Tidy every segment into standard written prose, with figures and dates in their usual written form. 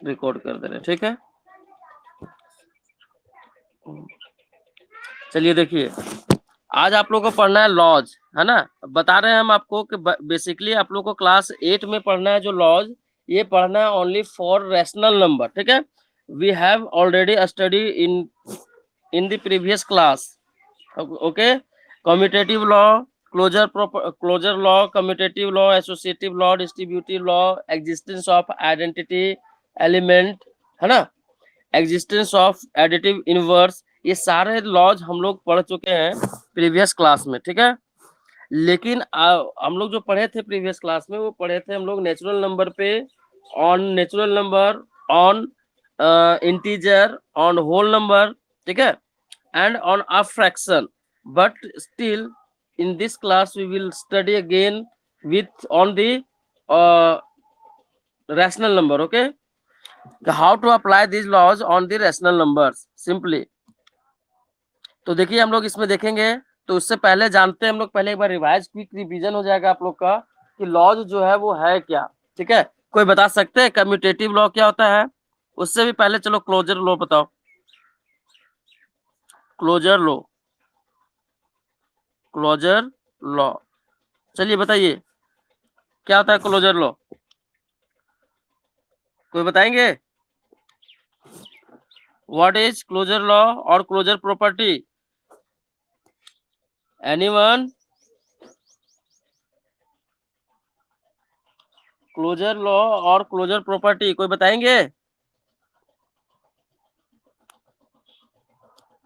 Record कर दे रहे हैं, ठीक है। चलिए देखिए, आज आप लोगों को पढ़ना है लॉज, है ना। बता रहे हैं हम आपको कि बेसिकली आप लोग को क्लास 8 में पढ़ना है जो लॉज, ये पढ़ना है ओनली फॉर रैशनल नंबर, ठीक है। We have already study in the previous class, okay. Commutative law, closure law, commutative law, associative law, distributive law, existence of identity element, है ना, एग्जिस्टेंस ऑफ एडिटिव इनवर्स, ये सारे laws हम लोग पढ़ चुके हैं प्रीवियस क्लास में, ठीक है। लेकिन हम लोग जो पढ़े थे प्रीवियस क्लास में, वो पढ़े थे हम लोग नेचुरल नंबर पे, on natural number, on integer, on whole number, ठीक है, and on a fraction. But still in this class we will study again with on the uh, rational number, okay. How to apply these laws on the rational numbers simply. तो देखिए हम लोग इसमें देखेंगे, तो उससे पहले जानते हैं हम लोग, पहले एक बार रिवाइज क्विक रिवीजन हो जाएगा आप लोग का कि लॉज जो है वो है क्या, ठीक है। कोई बता सकते हैं कम्यूटेटिव लॉ क्या होता है? उससे भी पहले चलो क्लोजर लॉ बताओ, क्लोजर लॉ, क्लोजर लॉ, चलिए बताइए क्या होता है क्लोजर लॉ, कोई बताएंगे? व्हाट इज क्लोजर लॉ और closure property? Anyone? Closure law और क्लोजर प्रॉपर्टी कोई बताएंगे?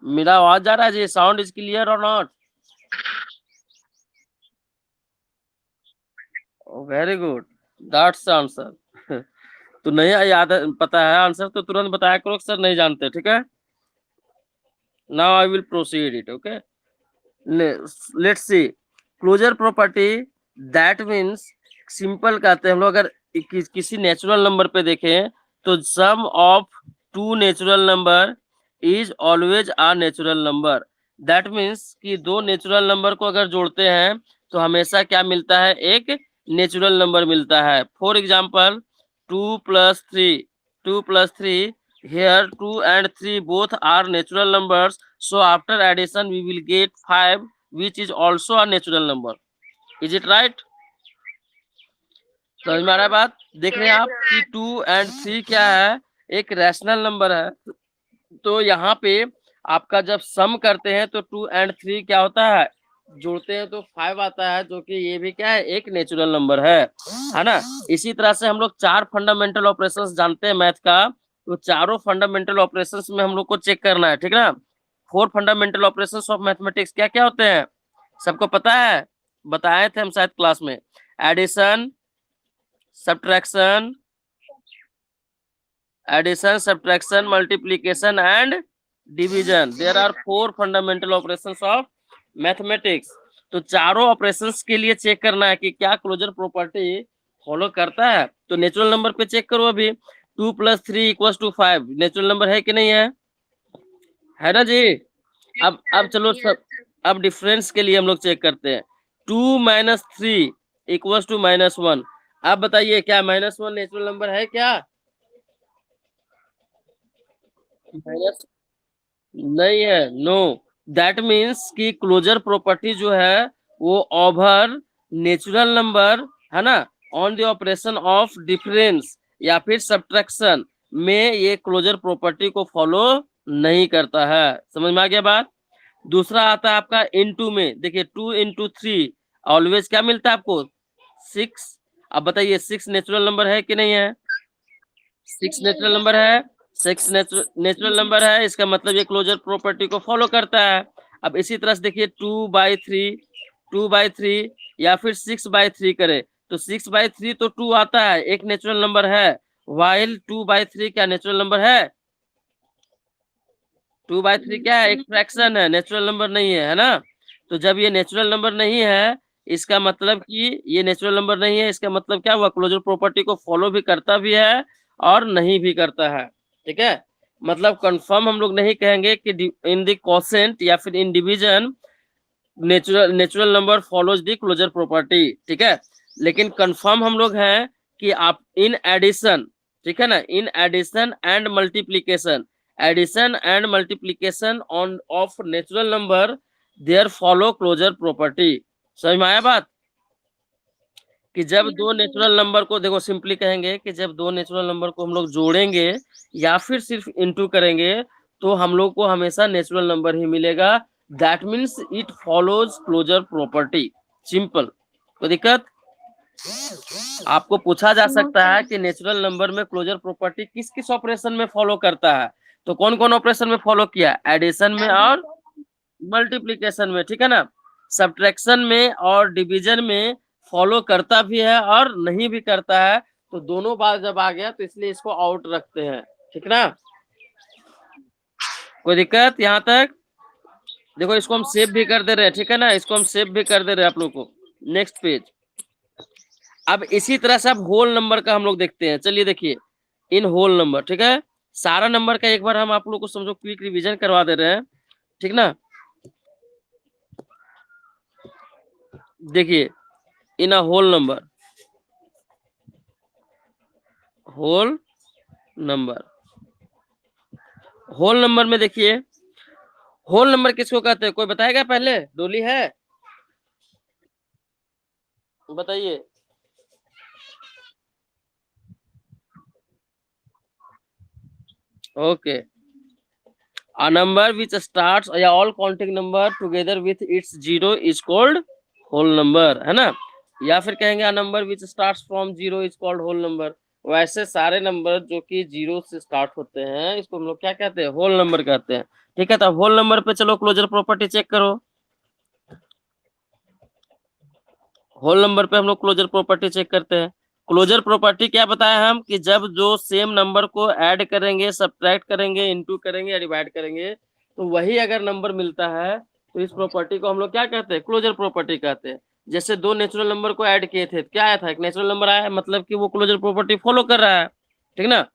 मेरा आवाज जा रहा है जी, साउंड इज क्लियर और not? Very good, that's answer. तो नहीं याद पता है आंसर तो तुरंत बताया करो, सर नहीं जानते, ठीक है। Now I will proceed it, okay. Let's see closure property, that means, simple कहते हैं हम लोग, अगर किसी नेचुरल नंबर पे देखें तो sum of two natural number is always a natural number. That means कि दो नेचुरल नंबर को अगर जोड़ते हैं तो हमेशा क्या मिलता है? एक नेचुरल नंबर मिलता है। For example 2 + 3, 2 + 3, here 2 and 3 both are natural numbers, so after addition we will get 5, which is also a natural number. Is it right? समझ में आ रहा है बात? देख रहे हैं आप कि 2 and 3 क्या है? एक रैशनल नंबर है। तो यहाँ पे आपका जब सम करते हैं तो 2 and 3 क्या होता है? जोड़ते हैं तो 5 आता है, जो कि ये भी क्या है? एक नेचुरल नंबर है ना। इसी तरह से हम लोग 4 फंडामेंटल ऑपरेशंस जानते हैं मैथ का, तो चारों फंडामेंटल ऑपरेशंस में हम लोग को चेक करना है, ठीक है ना। 4 फंडामेंटल ऑपरेशंस ऑफ मैथमेटिक्स क्या क्या होते हैं? सबको पता है? बताए थे हम शायद क्लास में। Addition, subtraction, multiplication and division. There are 4 fundamental operations of mathematics. तो चारों ऑपरेशंस के लिए चेक करना है कि क्या क्लोजर प्रॉपर्टी फॉलो करता है। तो नेचुरल नंबर पे चेक करो अभी, 2 + 3 = 5 नेचुरल नंबर है कि नहीं है ना जी। अब चलो सब, अब डिफरेंस के लिए हम लोग चेक करते हैं। 2 - 3 = -1। आप बताइए क्या -1 नेचुरल नंबर है क्या? माइनस नहीं है, नो। दैट मीन्स कि क्लोजर प्रॉपर्टी जो है वो ओवर नेचुरल नंबर, है ना, on the operation of difference या फिर सब्ट्रैक्शन में ये क्लोजर प्रॉपर्टी को फॉलो नहीं करता है। समझ में आ गया बात? दूसरा आता है आपका इनटू में, देखिए 2 × 3 ऑलवेज क्या मिलता है आपको? 6। अब बताइए 6 नेचुरल नंबर है कि नहीं है? 6 नेचुरल नंबर है, 6 नेचुरल नंबर है, इसका मतलब ये क्लोजर प्रॉपर्टी को फॉलो करता है। अब इसी तरह से देखिए 2/3, 2/3 या फिर 6/3 करे तो 6/3 तो 2 आता है, एक नेचुरल नंबर है। वाइल 2/3 क्या नेचुरल नंबर है? 2/3 क्या है? एक फ्रैक्शन है, नेचुरल नंबर नहीं है ना। तो जब ये नेचुरल नंबर नहीं है, इसका मतलब कि ये नेचुरल नंबर नहीं है, इसका मतलब क्या हुआ? क्लोजर प्रॉपर्टी को फॉलो भी करता भी है और नहीं भी करता है, ठीक है। मतलब कंफर्म हम लोग नहीं कहेंगे कि इन द क्वोशिएंट या फिर in division natural number follows the closure property, ठीक है। लेकिन कंफर्म हम लोग हैं कि आप इन एडिशन, ठीक है ना। In addition and multiplication, addition and multiplication on of natural number there follow closure property. समझ में आया बात? कि जब दो नेचुरल नंबर को, देखो सिंपली कहेंगे कि जब दो नेचुरल नंबर को हम लोग जोड़ेंगे या फिर सिर्फ इनटू करेंगे तो हम लोग को हमेशा नेचुरल नंबर ही मिलेगा। That means it follows closure property. Simple. कोई दिक्कत? आपको पूछा जा सकता है कि नेचुरल नंबर में क्लोजर प्रॉपर्टी किस किस ऑपरेशन में फॉलो करता है, तो कौन कौन ऑपरेशन में फॉलो किया? एडिशन में और मल्टीप्लीकेशन में, ठीक है ना। सब्ट्रैक्शन में और डिवीजन में फॉलो करता भी है और नहीं भी करता है, तो दोनों बात जब आ गया तो इसलिए इसको आउट रखते हैं, ठीक ना। कोई दिक्कत यहाँ तक? देखो इसको हम सेव भी कर दे रहे हैं, ठीक है ना, इसको हम सेव भी कर दे रहे हैं आप लोग को। Next page. अब इसी तरह से अब होल नंबर का हम लोग देखते हैं। चलिए देखिए, इन होल नंबर, ठीक है, सारा नंबर का एक बार हम आप लोग को समझो क्विक रिवीजन करवा दे रहे हैं, ठीक ना। देखिए, in a whole number, whole number, whole number में देखिए, होल नंबर किसको कहते हैं? कोई बताएगा? पहले डोली है, बताइए। Okay, a number which starts या all counting number together with its zero is called whole number, है ना। या फिर कहेंगे a number which starts from zero is called whole number। वैसे सारे नंबर जो कि जीरो से स्टार्ट होते हैं इसको हम लोग क्या कहते हैं? होल नंबर कहते हैं, ठीक है। तो होल नंबर पे चलो क्लोजर प्रॉपर्टी चेक करो। होल नंबर पे हम लोग क्लोजर प्रॉपर्टी चेक करते हैं। क्लोजर प्रॉपर्टी क्या बताया हम कि जब जो सेम नंबर को ऐड करेंगे, सब्ट्रैक्ट करेंगे, इनटू करेंगे या डिवाइड करेंगे तो वही अगर नंबर मिलता है तो इस प्रॉपर्टी को हम लोग क्या कहते हैं? क्लोजर प्रॉपर्टी कहते हैं। जैसे दो नेचुरल नंबर को ऐड किए थे, क्या आया था? एक नेचुरल नंबर आया है, मतलब कि वो क्लोजर प्रॉपर्टी फॉलो कर रहा है, ठीक ना।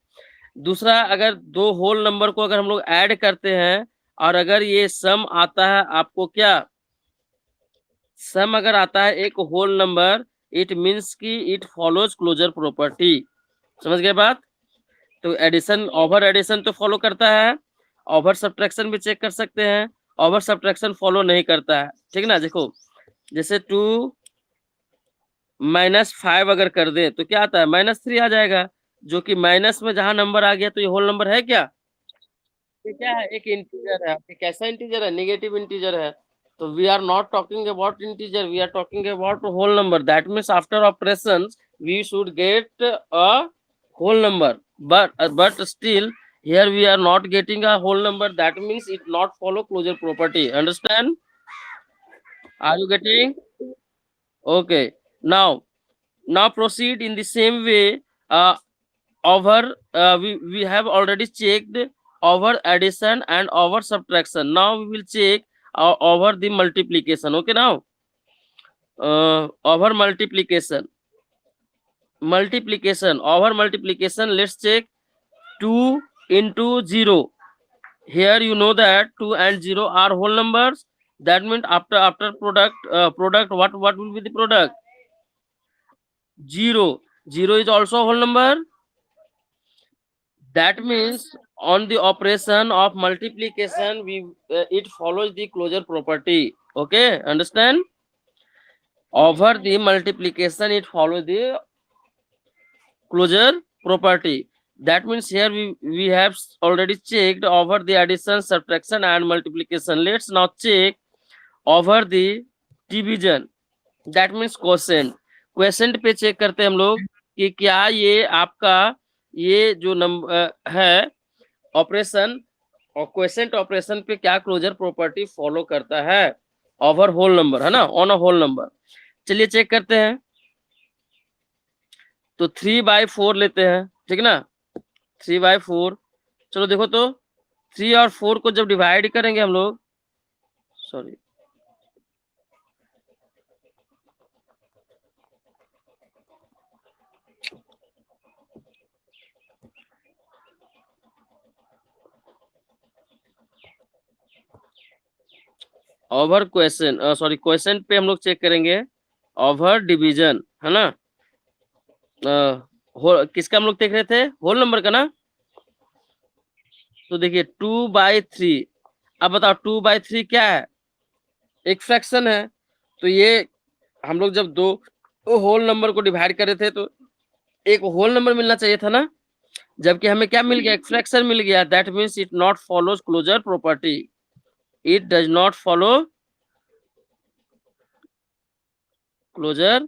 दूसरा, अगर दो होल नंबर को अगर हम लोग ऐड करते हैं और अगर ये सम आता है आपको, क्या सम अगर आता है एक होल नंबर, इट मीन्स कि इट फॉलोज क्लोजर प्रॉपर्टी। समझ गए बात? तो एडिशन, ओवर एडिशन तो फॉलो करता है, ओवर सब्ट्रैक्शन भी चेक कर सकते हैं, ओवर सब्ट्रैक्शन फॉलो नहीं करता है, ठीक ना। देखो जैसे 2 -5 अगर कर दे तो क्या आता है? -3 आ जाएगा, जो कि माइनस में जहां नंबर आ गया तो ये होल नंबर है क्या? ये क्या है? एक इंटीजर है। ये कैसा इंटीजर है? नेगेटिव इंटीजर है। तो we are not talking about integer, we are talking about whole number. That means after operations we should get a whole number, but still here we are not getting a whole number. That means it not follow closure property. Understand? Are you getting? Okay. Now proceed in the same way. Over we have already checked over addition and over subtraction. Now we will check over the multiplication. Okay, now over over multiplication, let's check 2 into 0. Here you know that 2 and 0 are whole numbers. That means after product, what will be the product? 0. 0 is also a whole number. That means on the operation of multiplication we it follows the closure property. Okay, understand? Over the multiplication it follows the closure property. That means here we have already checked over the addition, subtraction and multiplication. Let's now check over the division. That means quotient. Question पे check करते हैं हम लोग कि क्या ये आपका ये जो नंबर है ऑपरेशन, और क्वेश्चन ऑपरेशन पे क्या क्लोजर प्रॉपर्टी फॉलो करता है? ओवर होल नंबर, है ना, ऑन अ होल नंबर। चलिए चेक करते हैं। तो 3/4 लेते हैं, ठीक ना, 3/4। चलो देखो तो 3 और 4 को जब डिवाइड करेंगे हम लोग, sorry, over question, sorry question पे हम लोग चेक करेंगे ओवर डिवीजन, है ना। किसका हम लोग देख रहे थे, होल नंबर का ना। तो देखिए 2/3, अब बताओ 2/3 क्या है, एक फ्रैक्शन है। तो ये हम लोग जब दो होल नंबर को डिवाइड कर रहे थे तो एक होल नंबर मिलना चाहिए था ना, जबकि हमें क्या मिल गया, एक फ्रैक्शन मिल गया। That means it not follows closure property, it does not follow closure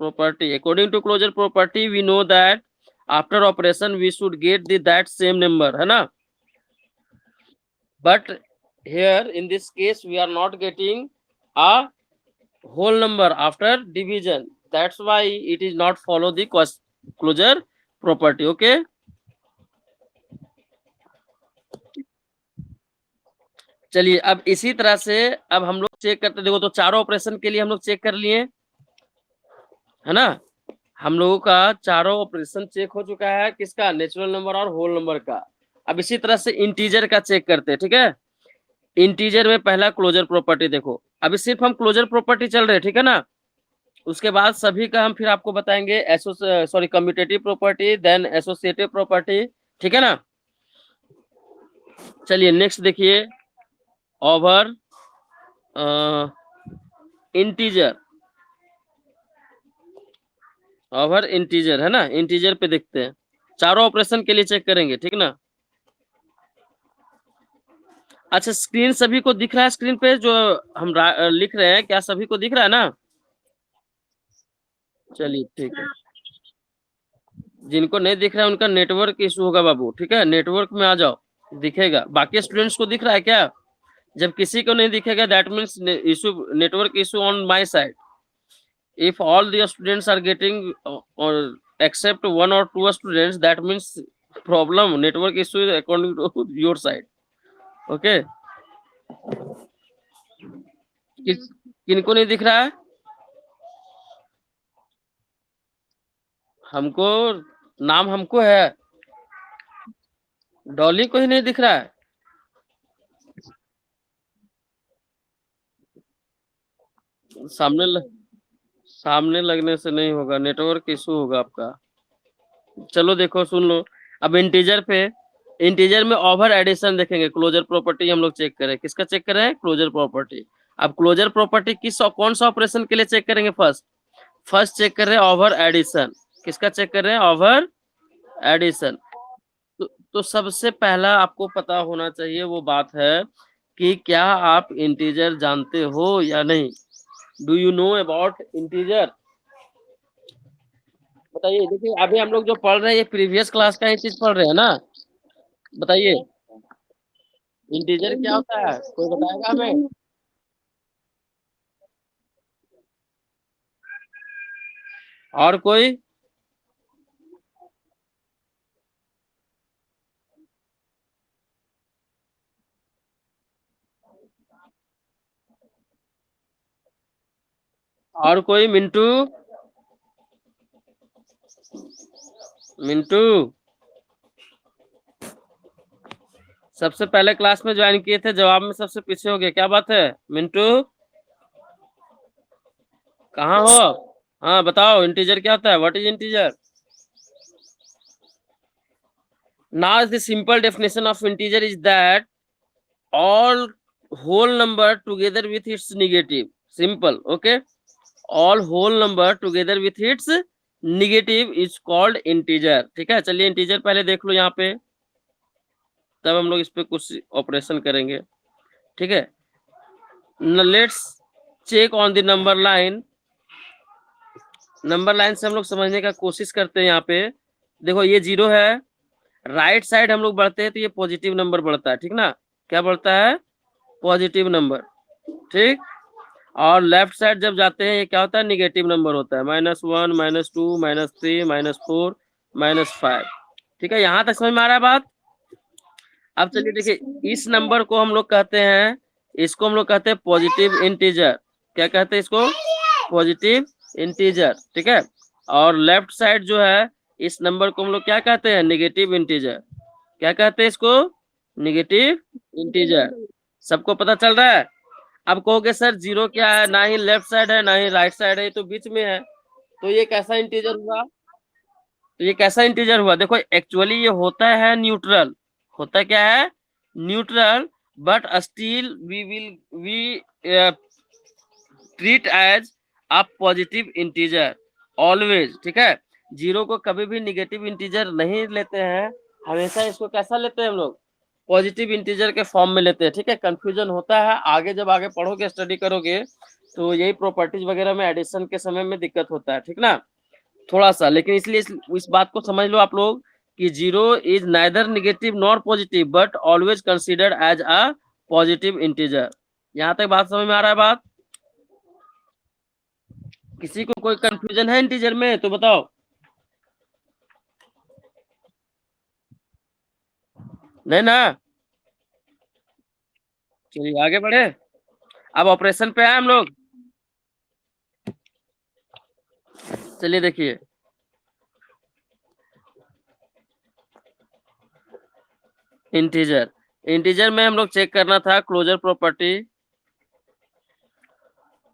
property. According to closure property, we know that after operation we should get the that same number, है ना। But here in this case we are not getting a whole number after division. That's why it is not follow the closure property. Okay. चलिए अब इसी तरह से अब हम लोग चेक करते, देखो तो चारों ऑपरेशन के लिए हम लोग चेक कर लिए, है ना। हम लोगों का चारों ऑपरेशन चेक हो चुका है, किसका, नेचुरल नंबर और होल नंबर का। अब इसी तरह से इंटीजर का चेक करते हैं, ठीक है। इंटीजर में पहला क्लोजर प्रॉपर्टी देखो, अभी सिर्फ हम क्लोजर प्रॉपर्टी चल रहे हैं, ठीक है ना। उसके बाद सभी का हम फिर आपको बताएंगे sorry commutative property, then associative property, ठीक है ना। चलिए नेक्स्ट देखिए, ओवर इंटीजर, ओवर इंटीजर है ना, इंटीजर पे देखते हैं, चारों ऑपरेशन के लिए चेक करेंगे, ठीक ना। अच्छा स्क्रीन सभी को दिख रहा है, स्क्रीन पे जो हम लिख रहे हैं क्या सभी को दिख रहा है ना। चलिए ठीक है, जिनको नहीं दिख रहा है उनका नेटवर्क इशू होगा बाबू, ठीक है, नेटवर्क में आ जाओ, दिखेगा। बाकी स्टूडेंट्स को दिख रहा है क्या, जब किसी को नहीं दिखेगा that means issue, network issue on my side. If all the students are getting और एक्सेप्ट वन और two students that means problem, network issue is according to your side. Okay, किनको नहीं दिख रहा है, हमको, नाम हमको है, डॉली को ही नहीं दिख रहा है। सामने सामने लगने से नहीं होगा, नेटवर्क इशू होगा आपका। चलो देखो सुन लो, अब इंटीजर पे, इंटीजर में ओवर एडिशन देखेंगे, क्लोजर प्रॉपर्टी हम लोग चेक करें, किसका चेक करें, क्लोजर प्रॉपर्टी। अब क्लोजर प्रॉपर्टी किस कौन सा ऑपरेशन के लिए चेक करेंगे, फर्स्ट फर्स्ट चेक कर रहे हैं ओवर एडिशन, किसका चेक कर रहे हैं, ओवर एडिशन। तो सबसे पहला आपको पता होना चाहिए वो बात है कि क्या आप इंटीजर जानते हो या नहीं, do you know about integer, बताइए। देखिए अभी हम लोग जो पढ़ रहे हैं ये प्रीवियस क्लास का ही चीज पढ़ रहे हैं ना, बताइए इंटीजर क्या होता है, कोई बताएगा हमें। और कोई, और कोई, मिंटू, मिंटू सबसे पहले क्लास में ज्वाइन किए थे, जवाब में सबसे पीछे हो गए, क्या बात है मिंटू, कहाँ हो। हाँ बताओ इंटीजर क्या होता है, what is integer. Now the simple definition of integer is that all whole number together with its negative, simple, okay, all whole number together with its negative is called integer, ठीक है। चलिए integer पहले देख लो यहाँ पे, तब हम लोग इस पे कुछ ऑपरेशन करेंगे, ठीक है। Let's check on the number line, number line से हम लोग समझने का कोशिश करते हैं। यहाँ पे देखो ये 0 है, राइट साइड हम लोग बढ़ते हैं तो ये पॉजिटिव नंबर बढ़ता है, ठीक ना, क्या बढ़ता है, पॉजिटिव नंबर, ठीक। और लेफ्ट साइड जब जाते हैं ये क्या होता है, निगेटिव नंबर होता है, -1 -2 -3 -4 -5, ठीक है। यहाँ तक समझ में आ रहा है बात। अब चलिए देखिए इस नंबर को हम लोग कहते हैं, इसको हम लोग कहते हैं पॉजिटिव इंटीजर, क्या कहते हैं इसको, पॉजिटिव इंटीजर, ठीक है। और लेफ्ट साइड जो है इस नंबर को हम लोग क्या कहते हैं, निगेटिव इंटीजर, क्या कहते हैं इसको, निगेटिव इंटीजर। सबको पता चल रहा है। अब कहोगे सर 0 क्या है, ना ही लेफ्ट साइड है ना ही राइट साइड है, तो बीच में है, तो ये कैसा इंटीजर हुआ, तो ये कैसा इंटीजर हुआ? देखो एक्चुअली ये होता है न्यूट्रल, होता क्या है? Neutral, but still we treat as a positive integer always, ठीक है। जीरो को कभी भी निगेटिव इंटीजर नहीं लेते हैं, हमेशा इसको कैसा लेते हैं हम लोग? पॉजिटिव इंटीजर के फॉर्म में लेते हैं, ठीक है। कंफ्यूजन होता है आगे, जब आगे पढ़ोगे स्टडी करोगे तो यही प्रॉपर्टीज वगैरह में एडिशन के समय में दिक्कत होता है, ठीक ना, थोड़ा सा। लेकिन इसलिए इस बात को समझ लो आप लोग कि zero is neither negative nor positive but always considered as a positive integer. यहाँ तक बात समझ में आ रहा है? बात किसी को कोई कंफ्यूजन है इंटीजर में तो बताओ। नहीं ना? चलिए आगे बढ़े। अब ऑपरेशन पे आए हम लोग। चलिए देखिए, इंटीजर, इंटीजर में हम लोग चेक करना था क्लोजर प्रॉपर्टी,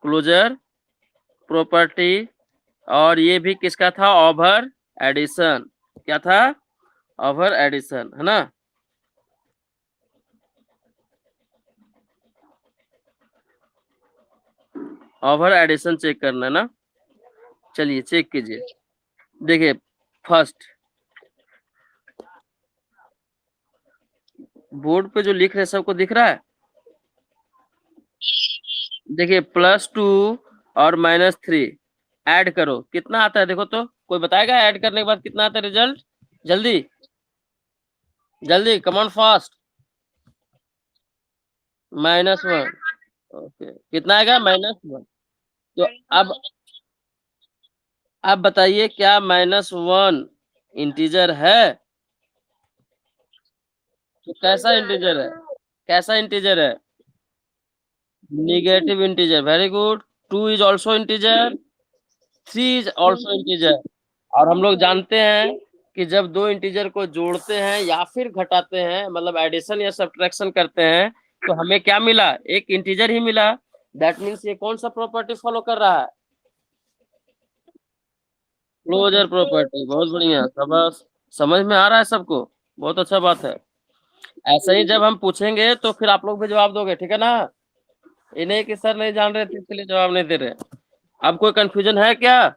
क्लोजर प्रॉपर्टी, और ये भी किसका था? Over addition. क्या था? ओवर एडिशन, है ना। ओवर एडिशन चेक करना है ना। चलिए चेक कीजिए। देखिए फर्स्ट, बोर्ड पे जो लिख रहे हैं सबको दिख रहा है? देखिए +2 और -3 ऐड करो, कितना आता है देखो तो। कोई बताएगा ऐड करने के बाद कितना आता है रिजल्ट? जल्दी जल्दी, कम ऑन फास्ट। -1। ओके, कितना आएगा? -1। तो अब बताइए क्या -1 इंटीजर है? तो कैसा इंटीजर है? कैसा इंटीजर है? Negative integer, very good. 2 is also integer, 3 is also integer. और हम लोग जानते हैं कि जब दो इंटीजर को जोड़ते हैं या फिर घटाते हैं, मतलब एडिशन या सब्ट्रैक्शन करते हैं, तो हमें क्या मिला? एक इंटीजर ही मिला। दैट मीन्स ये कौन सा प्रॉपर्टी फॉलो कर रहा है? Closure property. बहुत बढ़िया, शाबाश। समझ में आ रहा है सबको? बहुत अच्छा बात है। ऐसे ही जब हम पूछेंगे तो फिर आप लोग भी जवाब दोगे, ठीक है ना। इन्हें कि सर नहीं जान रहे थे इसलिए जवाब नहीं दे रहे। अब कोई कंफ्यूजन है क्या?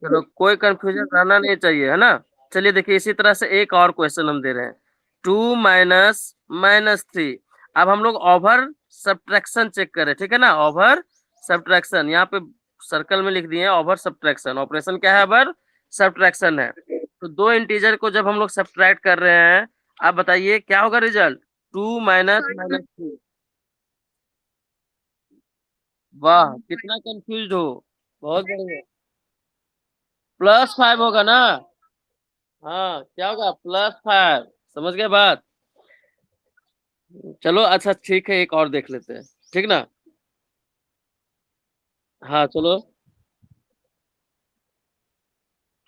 चलो, कोई कंफ्यूजन रहना नहीं चाहिए, है ना। चलिए देखिए, इसी तरह से एक और क्वेश्चन हम दे रहे हैं। 2 माइनस -3। अब हम लोग ओवर सब्ट्रैक्शन चेक करें, ठीक है ना। ओवर सब्ट्रैक्शन यहाँ पे सर्कल में लिख दिए, ओवर सब्ट्रैक्शन। ऑपरेशन क्या है? ओवर सब्ट्रैक्शन है। तो दो इंटीजर को जब हम लोग सब्ट्रैक्ट कर रहे हैं, आप बताइए क्या होगा रिजल्ट? 2 माइनस -3। वाह, कितना कंफ्यूज हो। बहुत बढ़िया। +5 होगा ना। हाँ, क्या होगा? +5। समझ गए बात? चलो अच्छा ठीक है, एक और देख लेते हैं, ठीक ना। हाँ चलो।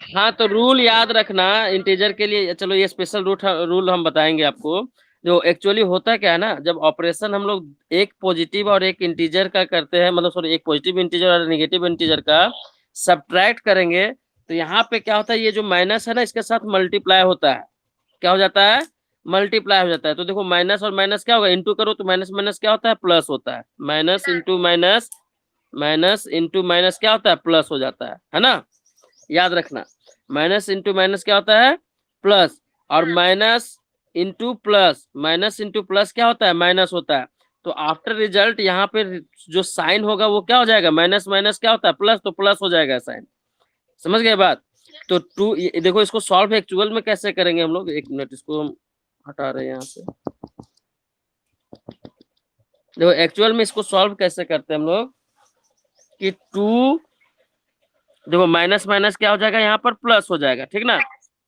हाँ तो रूल याद रखना इंटीजर के लिए। चलो ये स्पेशल रूल हम बताएंगे आपको। जो एक्चुअली होता क्या है ना, जब ऑपरेशन हम लोग एक पॉजिटिव और एक इंटीजर का करते हैं, मतलब सॉरी, एक पॉजिटिव इंटीजर और नेगेटिव इंटीजर का सब्ट्रैक्ट करेंगे, तो यहाँ पे क्या होता है? ये जो माइनस है ना, इसके साथ मल्टीप्लाई होता है। क्या हो जाता है? मल्टीप्लाई हो जाता है। तो देखो माइनस और माइनस क्या होगा? इंटू करो तो माइनस माइनस क्या होता है? प्लस होता है। Minus into minus, minus into minus क्या होता है? प्लस हो जाता है ना। याद रखना, माइनस इंटू माइनस क्या होता है? प्लस। और minus into plus, minus into plus क्या होता है? माइनस होता है। तो आफ्टर रिजल्ट यहाँ पे जो साइन होगा वो क्या हो जाएगा? माइनस माइनस क्या होता है? प्लस, तो प्लस हो जाएगा साइन। समझ गए बात? तो देखो इसको सॉल्व एक्चुअल में कैसे करेंगे हम लोग, एक मिनट इसको हम हटा रहे हैं यहाँ से। देखो एक्चुअल में इसको सॉल्व कैसे करते हैं हम लोग कि 2, देखो माइनस माइनस क्या हो जाएगा? यहाँ पर प्लस हो जाएगा, ठीक ना।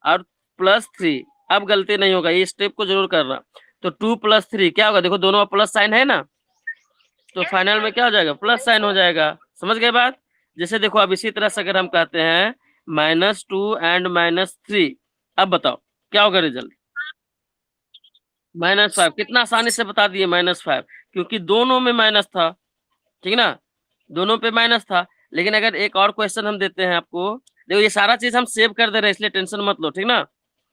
और +3। अब गलती नहीं होगा, ये स्टेप को जरूर करना। तो 2 + 3 क्या होगा? देखो दोनों में प्लस साइन है ना, तो फाइनल में क्या हो जाएगा? प्लस साइन हो जाएगा। समझ गए बात? जैसे देखो अब इसी तरह से अगर हम कहते हैं -2 एंड -3, अब बताओ क्या होगा रिजल्ट? -5। कितना आसानी से बता दिए, -5, क्योंकि दोनों में माइनस था, ठीक ना। दोनों पे माइनस था। लेकिन अगर एक और क्वेश्चन हम देते हैं आपको देखो ये सारा चीज हम सेव कर दे रहे हैं, इसलिए टेंशन मत लो, ठीक ना।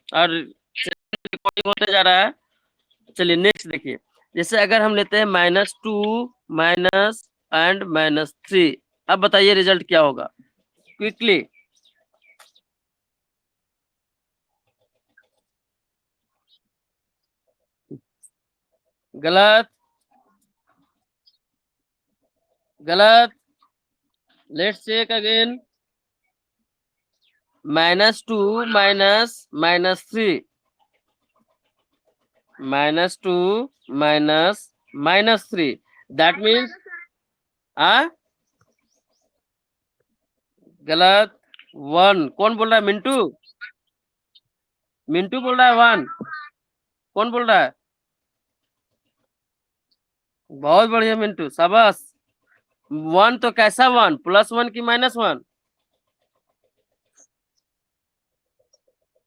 और रिकॉर्डिंग होते जा रहा है। चलिए नेक्स्ट देखिए, जैसे अगर हम लेते हैं -2 माइनस एंड -3, अब बताइए रिजल्ट क्या होगा क्विकली। गलत, गलत। Let's check again. -2 minus -3, -2 -3, that means गलत। 1 कौन बोल रहा है? मिंटू, मिंटू बोल रहा है 1। कौन बोल रहा है? बहुत बढ़िया मिंटू, शाबाश। 1 तो कैसा 1, +1 की -1?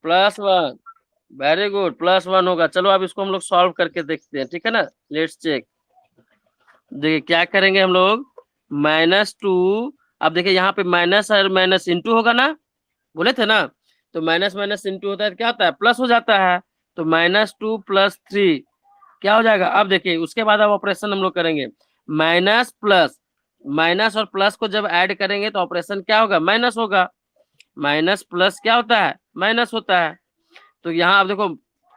+1, वेरी गुड, +1 होगा। चलो अब इसको हम लोग सॉल्व करके देखते हैं, ठीक है ना। Let's check. देखिए क्या करेंगे हम लोग, -2, अब देखिए यहाँ पे माइनस और माइनस इंटू होगा ना, बोले थे ना। तो माइनस माइनस इंटू होता है तो क्या होता है? प्लस हो जाता है। तो -2 +3 क्या हो जाएगा? अब देखिए उसके बाद अब ऑपरेशन हम लोग करेंगे, माइनस प्लस, माइनस और प्लस को जब ऐड करेंगे तो ऑपरेशन क्या होगा? माइनस होगा। माइनस प्लस क्या होता है? माइनस होता है। तो यहाँ अब देखो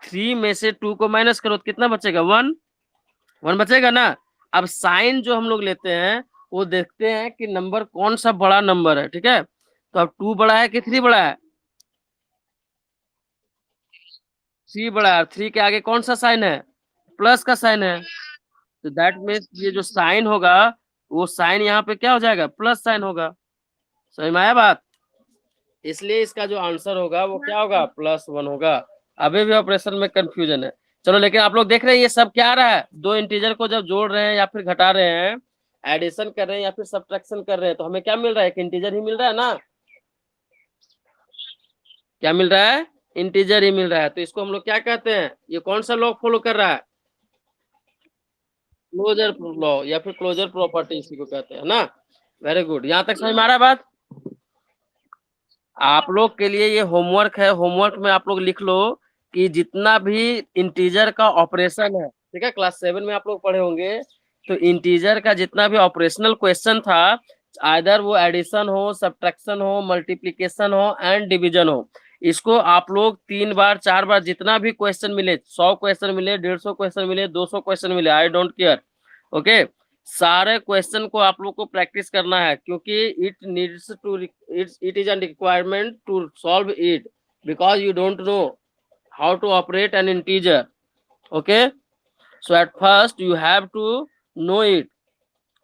3 में से 2 को माइनस करो तो कितना बचेगा? 1, 1 बचेगा ना। अब साइन जो हम लोग लेते हैं वो देखते हैं कि नंबर कौन सा बड़ा नंबर है, ठीक है। तो अब 2 बड़ा है कि 3 बड़ा है? 3 बड़ा है। 3 के आगे कौन सा साइन है? प्लस का साइन है। तो दैट मीन्स ये जो साइन होगा वो साइन यहाँ पे क्या हो जाएगा? प्लस साइन होगा। समझ में आया बात? इसलिए इसका जो आंसर होगा वो क्या होगा? +1 होगा। अभी भी ऑपरेशन में कंफ्यूजन है। चलो लेकिन आप लोग देख रहे हैं ये सब क्या आ रहा है, दो इंटीजर को जब जोड़ रहे हैं या फिर घटा रहे हैं, एडिशन कर रहे हैं या फिर सब्ट्रैक्शन कर रहे हैं, तो हमें क्या मिल रहा है? एक इंटीजर ही मिल रहा है ना। क्या मिल रहा है? इंटीजर ही मिल रहा है। तो इसको हम लोग क्या कहते हैं? ये कौन सा लॉ फॉलो कर रहा है? क्लोजर लॉ या फिर क्लोजर प्रॉपर्टी इसी को कहते हैं ना। वेरी गुड, यहाँ तक समझ में आ रहा है बात? आप लोग के लिए ये होमवर्क है। होमवर्क में आप लोग लिख लो कि जितना भी इंटीजर का ऑपरेशन है, ठीक है, क्लास 7 में आप लोग पढ़े होंगे, तो इंटीजर का जितना भी ऑपरेशनल क्वेश्चन था, आइदर वो एडिशन हो, सब्ट्रैक्शन हो, मल्टीप्लिकेशन हो एंड डिवीजन हो, इसको आप लोग 3 बार 4 बार जितना भी क्वेश्चन मिले, 100 क्वेश्चन मिले, 150 क्वेश्चन मिले, 200 क्वेश्चन मिले, आई डोंट केयर, ओके, सारे क्वेश्चन को आप लोग को प्रैक्टिस करना है, क्योंकि it needs to, it is an requirement to solve it, because you don't know how to operate an integer, okay. So at first you have to know it,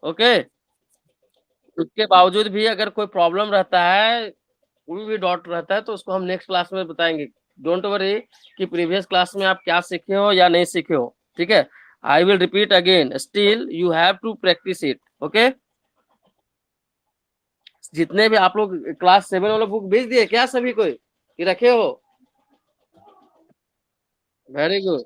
okay. उसके बावजूद भी अगर कोई प्रॉब्लम रहता है, कोई भी डाउट रहता है, तो उसको हम नेक्स्ट क्लास में बताएंगे। डोंट वरी कि प्रीवियस क्लास में आप क्या सीखे हो या नहीं सीखे हो, ठीक है। I will repeat again, still you have to practice it, okay. जितने भी आप लोग क्लास 7 वाला बुक भेज दिए क्या सभी को कि रखे हो? वेरी गुड,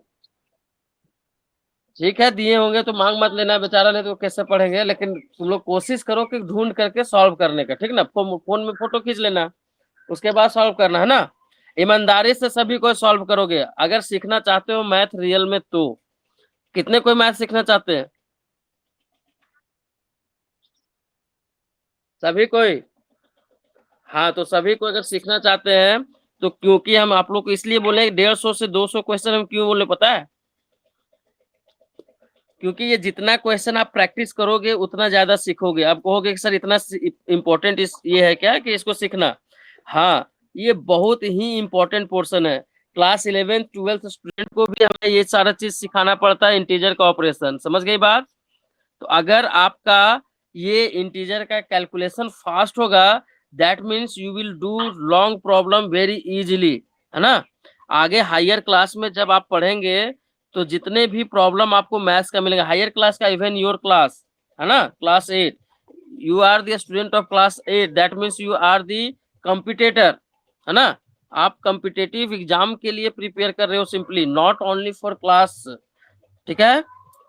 ठीक है, दिए होंगे तो मांग मत लेना बेचारा, नहीं तो कैसे पढ़ेंगे। लेकिन तुम लोग कोशिश करो कि ढूंढ करके सॉल्व करने का, ठीक ना। फोन में फोटो खींच लेना, उसके बाद सॉल्व करना है ना। ईमानदारी से सभी को सॉल्व करोगे। अगर सीखना चाहते हो मैथ रियल में, तो कितने कोई मैथ सीखना चाहते हैं? सभी कोई? हाँ, तो सभी को अगर सीखना चाहते हैं तो, क्योंकि हम आप लोग को इसलिए बोले 150 से 200 क्वेश्चन हम क्यों बोले पता है? क्योंकि ये जितना क्वेश्चन आप प्रैक्टिस करोगे उतना ज्यादा सीखोगे। आप कहोगे कि सर इतना इम्पोर्टेंट इस ये है क्या कि इसको सीखना? हाँ, ये बहुत ही इम्पोर्टेंट पोर्शन है। क्लास 11th 12th स्टूडेंट को भी हमें ये सारा चीज सिखाना पड़ता है, इंटीजर का ऑपरेशन, समझ गई बात? तो अगर आपका ये इंटीजर का कैलकुलेशन फास्ट होगा, that means you will do long problem very easily, है ना। आगे हायर क्लास में जब आप पढ़ेंगे तो जितने भी प्रॉब्लम आपको मैथ्स का मिलेगा, हायर क्लास का, इवन योर क्लास, है ना, class 8, you are the student of class 8, that means you are the competitor, है ना। आप कॉम्पिटेटिव एग्जाम के लिए प्रिपेयर कर रहे हो simply, not only for class, ठीक है।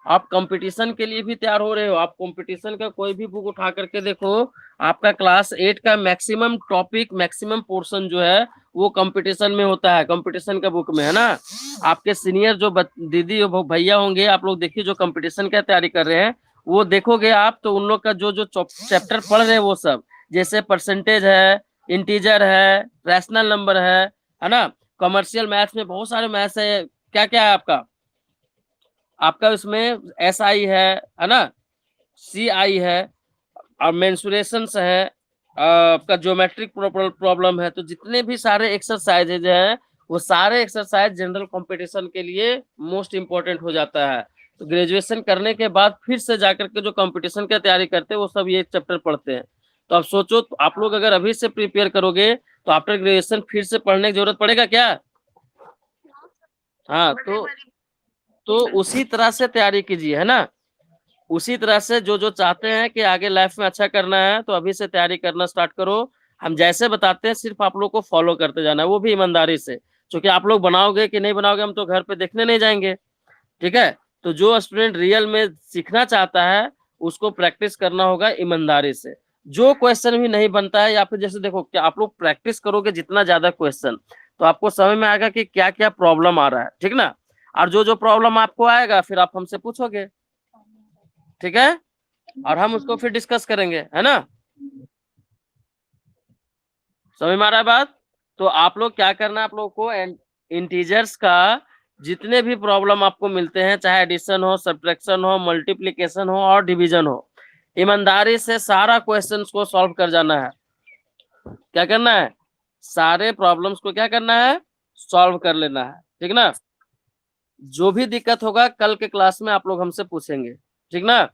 आप कंपटीशन के लिए भी तैयार हो रहे हो, आप कंपटीशन का कोई भी बुक उठा करके देखो, आपका क्लास 8 का मैक्सिमम टॉपिक, मैक्सिमम पोर्शन जो है वो कंपटीशन में होता है, कंपटीशन का बुक में, है ना। आपके सीनियर जो दीदी और भैया होंगे, आप लोग देखिए जो कंपटीशन का तैयारी कर रहे हैं, वो देखोगे आप तो उन लोग का जो जो चैप्टर पढ़ रहे हैं वो सब, जैसे परसेंटेज है, इंटीजर है, रैशनल नंबर है ना। कमर्शियल मैथ्स में बहुत सारे मैथ्स है, क्या क्या है आपका, आपका उसमें SI है ना, CI है, और मेंसुरेशंस है, आपका ज्योमेट्रिक प्रॉब्लम है। तो जितने भी सारे एक्सरसाइजेज हैं वो सारे एक्सरसाइज जनरल कंपटीशन के लिए मोस्ट इंपॉर्टेंट हो जाता है। तो ग्रेजुएशन करने के बाद फिर से जाकर के जो कंपटीशन की तैयारी करते हैं वो सब ये चैप्टर पढ़ते हैं। तो अब सोचो, तो आप लोग अगर अभी से प्रिपेयर करोगे तो आफ्टर ग्रेजुएशन फिर से पढ़ने की जरूरत पड़ेगा क्या? हाँ, तो उसी तरह से तैयारी कीजिए, है ना। उसी तरह से जो जो चाहते हैं कि आगे लाइफ में अच्छा करना है तो अभी से तैयारी करना स्टार्ट करो। हम जैसे बताते हैं सिर्फ आप लोग को फॉलो करते जाना है, वो भी ईमानदारी से, क्योंकि आप लोग बनाओगे कि नहीं बनाओगे हम तो घर पे देखने नहीं जाएंगे। ठीक है। तो जो स्टूडेंट रियल में सीखना चाहता है उसको प्रैक्टिस करना होगा ईमानदारी से। जो क्वेश्चन भी नहीं बनता है, या फिर जैसे देखो कि आप लोग प्रैक्टिस करोगे जितना ज्यादा क्वेश्चन, तो आपको समझ में आएगा कि क्या क्या प्रॉब्लम आ रहा है, ठीक ना। और जो जो प्रॉब्लम आपको आएगा फिर आप हमसे पूछोगे, ठीक है, और हम उसको फिर डिस्कस करेंगे, है ना। समझ में आ रहा है बात? तो आप लोग क्या करना है, आप लोग को इंटीजर्स का जितने भी प्रॉब्लम आपको मिलते हैं, चाहे एडिशन हो, सब्ट्रैक्शन हो, मल्टीप्लिकेशन हो और डिवीजन हो, ईमानदारी से सारा क्वेश्चंस को सॉल्व कर जाना है। क्या करना है, सारे प्रॉब्लम्स को क्या करना है, सॉल्व कर लेना है, ठीक ना। जो भी दिक्कत होगा कल के क्लास में आप लोग हमसे पूछेंगे, ठीक ना।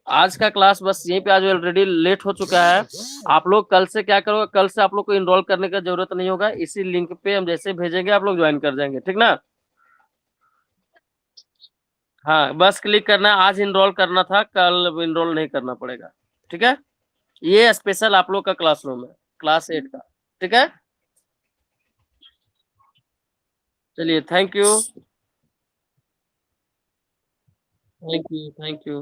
आज का क्लास बस यहीं पे, आज ऑलरेडी लेट हो चुका है। आप लोग कल से क्या करोगे, कल से आप लोग को इनरोल करने का जरूरत नहीं होगा, इसी लिंक पे हम जैसे भेजेंगे आप लोग ज्वाइन कर जाएंगे, ठीक ना। हाँ, बस क्लिक करना है, आज इनरोल करना था, कल इनरोल नहीं करना पड़ेगा, ठीक है। ये स्पेशल आप लोग का क्लासरूम है, क्लास 8 का, ठीक है। चलिए, thank you, thank you, thank you.